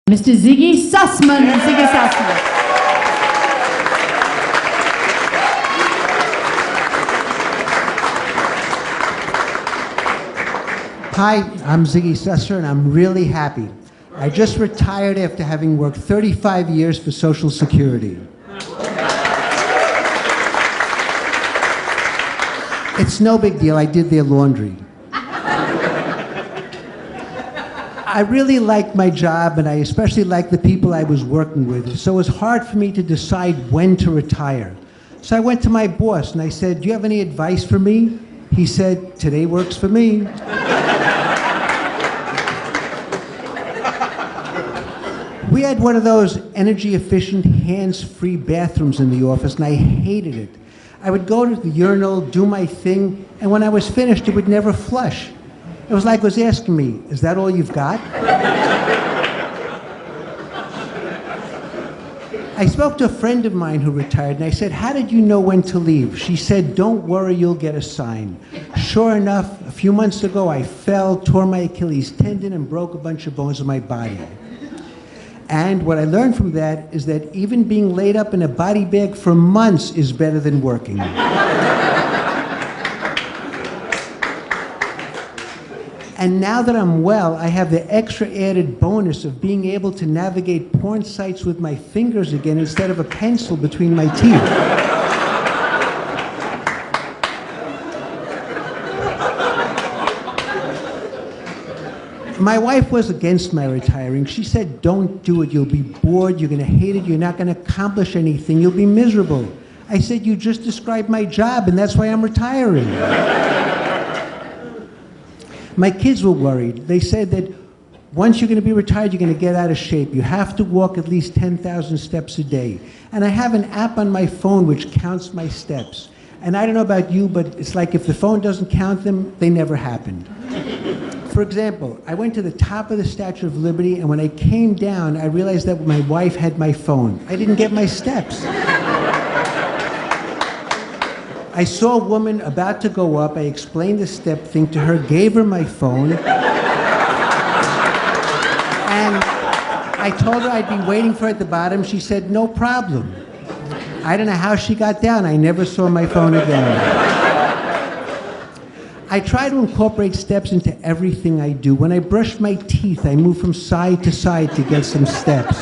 Mr. Zygy Sussman. Zygy Sussman. Hi, I'm Zygy Sussman, and I'm really happy. I just retired after having worked 35 years for Social Security. It's no big deal, I did their laundry. I really liked my job, and I especially liked the people I was working with, so it was hard for me to decide when to retire. So I went to my boss and I said, "Do you have any advice for me?" He said, "Today works for me." We had one of those energy-efficient, hands-free bathrooms in the office, and I hated it. I would go to the urinal, do my thing, and when I was finished, it would never flush. It was like it was asking me, "Is that all you've got?" I spoke to a friend of mine who retired, and I said, "How did you know when to leave?" She said, "Don't worry, you'll get a sign." Sure enough, a few months ago, I fell, tore my Achilles tendon, and broke a bunch of bones in my body. And what I learned from that is that even being laid up in a body bag for months is better than working. And now that I'm well, I have the extra added bonus of being able to navigate porn sites with my fingers again instead of a pencil between my teeth. My wife was against my retiring. She said, "Don't do it. You'll be bored. You're going to hate it. You're not going to accomplish anything. You'll be miserable." I said, "You just described my job, and that's why I'm retiring." My kids were worried. They said that once you're going to be retired, you're going to get out of shape. You have to walk at least 10,000 steps a day. And I have an app on my phone which counts my steps. And I don't know about you, but it's like if the phone doesn't count them, they never happened. For example, I went to the top of the Statue of Liberty, and when I came down, I realized that my wife had my phone. I didn't get my steps. I saw a woman about to go up. I explained the step thing to her, gave her my phone, and I told her I'd be waiting for her at the bottom. She said, "No problem." I don't know how she got down. I never saw my phone again. I try to incorporate steps into everything I do. When I brush my teeth, I move from side to side to get some steps.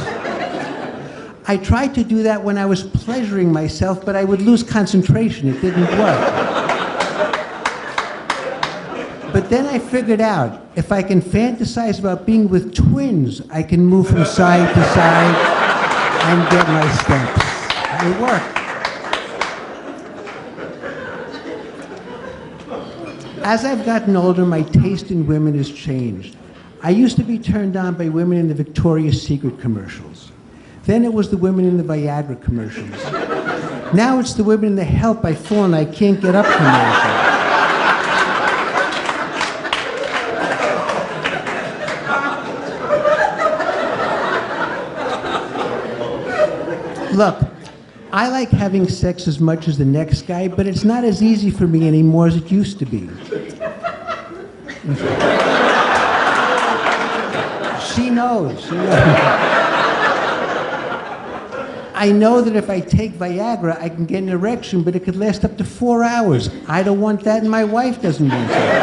I tried to do that when I was pleasuring myself, but I would lose concentration. It didn't work. But then I figured out, if I can fantasize about being with twins, I can move from side to side and get my steps. It worked. As I've gotten older, my taste in women has changed. I used to be turned on by women in the Victoria's Secret commercials. Then it was the women in the Viagra commercials. Now it's the women in the "Help, I've fallen, I can't get up" commercial. Look, I like having sex as much as the next guy, but it's not as easy for me anymore as it used to be. She knows. She knows. I know that if I take Viagra, I can get an erection, but it could last up to 4 hours. I don't want that, and my wife doesn't want that.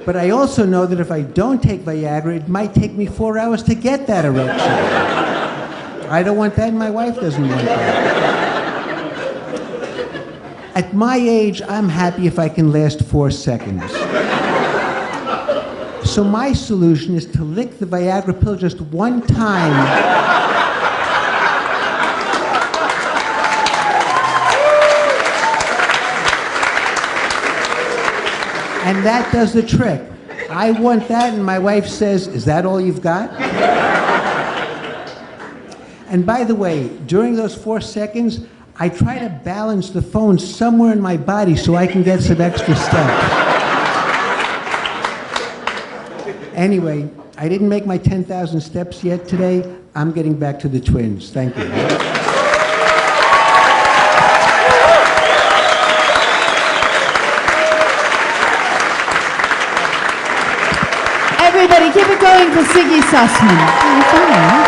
But I also know that if I don't take Viagra, it might take me 4 hours to get that erection. I don't want that, and my wife doesn't want that. At my age, I'm happy if I can last 4 seconds. So my solution is to lick the Viagra pill just one time. And that does the trick. I want that, and my wife says, "Is that all you've got?" And by the way, during those 4 seconds, I try to balance the phone somewhere in my body so I can get some extra steps. Anyway, I didn't make my 10,000 steps yet today. I'm getting back to the twins. Thank you. Everybody, keep it going. going for Ziggy Sussman.